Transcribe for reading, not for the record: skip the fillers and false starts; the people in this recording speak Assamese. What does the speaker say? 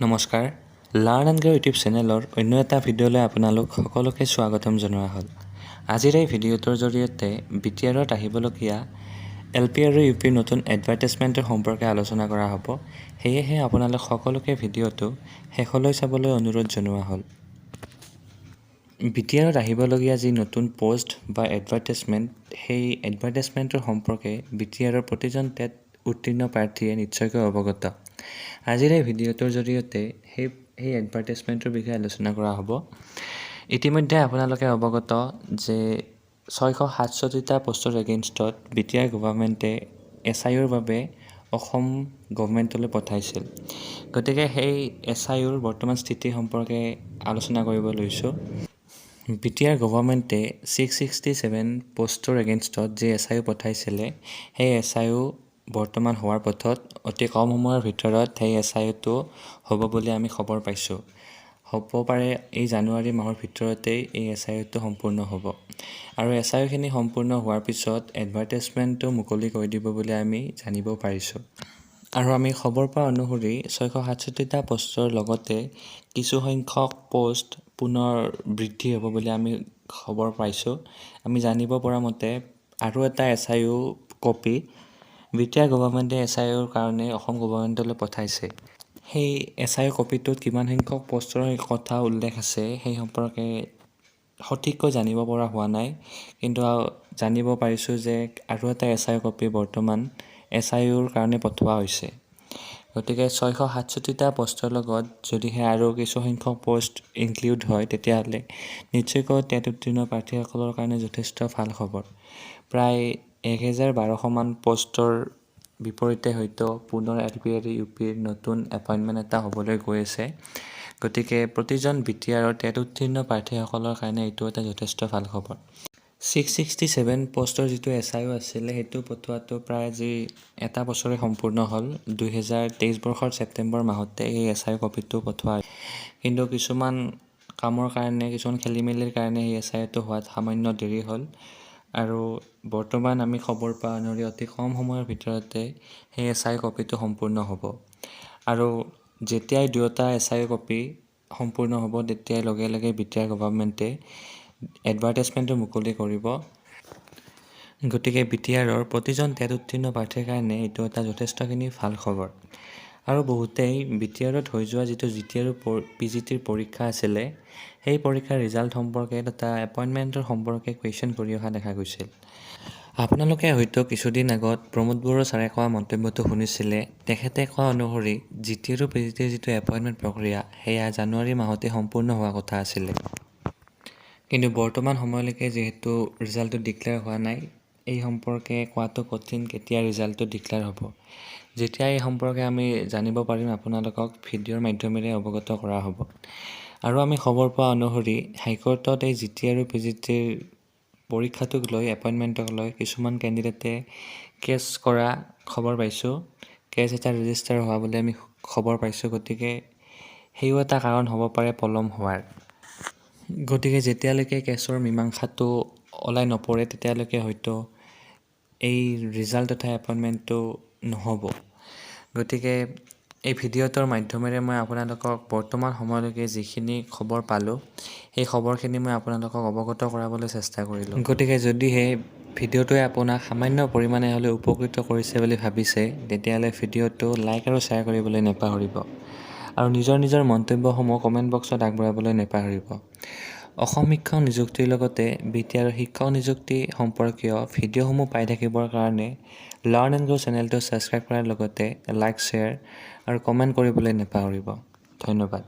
নমস্কাৰ, লাৰ্ণ এণ্ড গ্ৰ' ইউটিউব চেনেলৰ অন্য এটা ভিডিঅ'লৈ আপোনালোক সকলোকে স্বাগতম জনোৱা হ'ল। আজিৰ এই ভিডিঅ'টোৰ জৰিয়তে BTRত আহিবলগীয়া LP আৰু UPৰ নতুন এডভাৰটাইজমেণ্টৰ সম্পৰ্কে আলোচনা কৰা হ'ব। সেয়েহে আপোনালোক সকলোকে ভিডিঅ'টো শেষলৈ চাবলৈ অনুৰোধ জনোৱা হ'ল। BTRত আহিবলগীয়া যি নতুন পোষ্ট বা এডভাৰটাইজমেণ্ট, সেই এডভাৰটাইজমেণ্টৰ সম্পৰ্কে BTRৰ প্ৰতিজন টেট উত্তীৰ্ণ প্ৰাৰ্থীয়ে নিশ্চয়কৈ অৱগত। আজিৰ এই ভিডিঅ'টোৰ জৰিয়তে সেই এডভাৰটাইজমেণ্টৰ বিষয়ে আলোচনা কৰা হ'ব। ইতিমধ্যে আপোনালোকে অৱগত যে 667টা পোষ্টৰ এগেইনষ্টত BTR গভৰ্ণমেণ্টে SIOৰ বাবে অসম গভৰ্ণমেণ্টলৈ পঠাইছিল। গতিকে সেই SIOৰ বৰ্তমান স্থিতি সম্পৰ্কে আলোচনা কৰিব লৈছোঁ। BTR গভৰ্ণমেণ্টে 667 পোষ্টৰ এগেইনষ্টত যি SIO পঠাইছিলে, সেই SIO বৰ্তমান হোৱাৰ পথত। অতি কম সময়ৰ ভিতৰত সেই SIOটো হ'ব বুলি আমি খবৰ পাইছোঁ। হ'ব পাৰে এই জানুৱাৰী মাহৰ ভিতৰতেই এই SIOটো সম্পূৰ্ণ হ'ব। আৰু SIOখিনি সম্পূৰ্ণ হোৱাৰ পিছত এডভাৰটাইজমেণ্টটো মুকলি কৰি দিব বুলি আমি জানিব পাৰিছোঁ। আৰু আমি খবৰ পোৱা অনুসৰি 667টা পোষ্টৰ লগতে কিছু সংখ্যক পোষ্ট পুনৰ বৃদ্ধি হ'ব বুলি আমি খবৰ পাইছোঁ। আমি জানিব পৰা মতে আৰু এটা SIO কপি BTR গভৰ্ণমেণ্টে SIOৰ কাৰণে অসম গভৰ্ণমেণ্টলৈ পঠাইছে। সেই SIO কপিটোত কিমান সংখ্যক পোষ্টৰ কথা উল্লেখ আছে সেই সম্পৰ্কে সঠিককৈ জানিব পৰা হোৱা নাই। কিন্তু জানিব পাৰিছোঁ যে আৰু এটা SIO কপি বৰ্তমান SIOৰ কাৰণে পঠোৱা হৈছে। গতিকে 667টা পোষ্টৰ লগত যদিহে আৰু কিছু সংখ্যক পোষ্ট ইনক্লুড হয়, তেতিয়াহ'লে নিশ্চয়কৈ টেট উত্তীৰ্ণ প্ৰাৰ্থীসকলৰ কাৰণে যথেষ্ট ভাল খবৰ। প্ৰায় 1012মান পোষ্টৰ বিপৰীতে হয়তো পুনৰ LP আৰু UPৰ নতুন এপইণ্টমেণ্ট এটা হ'বলৈ গৈ আছে। গতিকে প্ৰতিজন BTRৰ টেট উত্তীৰ্ণ প্ৰাৰ্থীসকলৰ কাৰণে এইটো এটা যথেষ্ট ভাল খবৰ। 667 পোষ্টৰ যিটো SIO আছিলে, সেইটো পঠোৱাটো প্ৰায় আজি এটা বছৰে সম্পূৰ্ণ হ'ল। 2023 বৰ্ষৰ ছেপ্টেম্বৰ মাহতে এই SIO কপিটো পঠোৱা। কিন্তু কিছুমান কামৰ কাৰণে, কিছুমান খেলিমেলিৰ কাৰণে এই SIOটো হোৱাত সামান্য দেৰি হ'ল। আৰু বৰ্তমান আমি খবৰ পোৱা অনুসৰি অতি কম সময়ৰ ভিতৰতে সেই SIO কপিটো সম্পূৰ্ণ হ'ব। আৰু যেতিয়াই দুয়োটা SIO কপি সম্পূৰ্ণ হ'ব, তেতিয়াই লগে লগে BTR গভৰ্ণমেণ্টে এডভাৰটাইজমেণ্টটো মুকলি কৰিব। গতিকে BTRৰ প্ৰতিজন টেট উত্তীৰ্ণ প্ৰাৰ্থীৰ কাৰণে এইটো এটা যথেষ্টখিনি ভাল খবৰ। আৰু বহুতেই BTRত হৈ যোৱা যিটো GT আৰু PGTৰ পৰীক্ষা আছিলে, সেই পৰীক্ষাৰ ৰিজাল্ট সম্পৰ্কে তথা এপইণ্টমেণ্টৰ সম্পৰ্কে কুৱেশ্যন কৰি অহা দেখা গৈছিল। আপোনালোকে হয়তো কিছুদিন আগত প্ৰমোদ বড়ো ছাৰে কোৱা মন্তব্যটো শুনিছিলে। তেখেতে কোৱা অনুসৰি GT আৰু PGTৰ যিটো এপইণ্টমেণ্ট প্ৰক্ৰিয়া, সেয়া জানুৱাৰী মাহতে সম্পূৰ্ণ হোৱা কথা আছিলে। কিন্তু বৰ্তমান সময়লৈকে যিহেতু ৰিজাল্টটো ডিক্লেয়াৰ হোৱা নাই, এই সম্পৰ্কে কোৱাটো কঠিন কেতিয়া ৰিজাল্টটো ডিক্লেয়াৰ হ'ব। যেতিয়া এই সম্পৰ্কে আমি জানিব পাৰিম, আপোনালোকক ভিডিঅ'ৰ মাধ্যমেৰে অৱগত কৰা হ'ব। আৰু আমি খবৰ পোৱা অনুসৰি হাইকোৰ্টত এই GT আৰু PGTৰ পৰীক্ষাটোক লৈ, এপইণ্টমেণ্টক লৈ কিছুমান কেণ্ডিডেটে কেছ কৰা খবৰ পাইছোঁ। কেছ এটা ৰেজিষ্টাৰ হোৱা বুলি আমি খবৰ পাইছোঁ। গতিকে সেইও এটা কাৰণ হ'ব পাৰে পলম হোৱাৰ। গতিকে যেতিয়ালৈকে কেছৰ মীমাংসাটো ওলাই নপৰে, তেতিয়ালৈকে হয়তো এই ৰিজাল্ট তথা এপইণ্টমেণ্টটো নহ'ব। গতিকে এই ভিডিঅ'টোৰ মাধ্যমেৰে মই আপোনালোকক বৰ্তমান সময়লৈকে যিখিনি খবৰ পালোঁ, সেই খবৰখিনি মই আপোনালোকক অৱগত কৰাবলৈ চেষ্টা কৰিলোঁ। গতিকে যদিহে ভিডিঅ'টোৱে আপোনাক সামান্য পৰিমাণে হ'লেও উপকৃত কৰিছে বুলি ভাবিছে, তেতিয়াহ'লে ভিডিঅ'টো লাইক আৰু শ্বেয়াৰ কৰিবলৈ নেপাহৰিব। আৰু নিজৰ মন্তব্যসমূহ কমেণ্ট বক্সত আগবঢ়াবলৈ নেপাহৰিব। অসম শিক্ষক নিযুক্তিৰ লগতে BTR শিক্ষক নিযুক্তি সম্পৰ্কীয় ভিডিঅ'সমূহ পাই থাকিবৰ কাৰণে লাৰ্ণ এণ্ড গ্ৰ' চেনেলটো ছাবস্ক্ৰাইব কৰাৰ লগতে লাইক, শ্বেয়াৰ আৰু কমেণ্ট কৰিবলৈ নেপাহৰিব। ধন্যবাদ।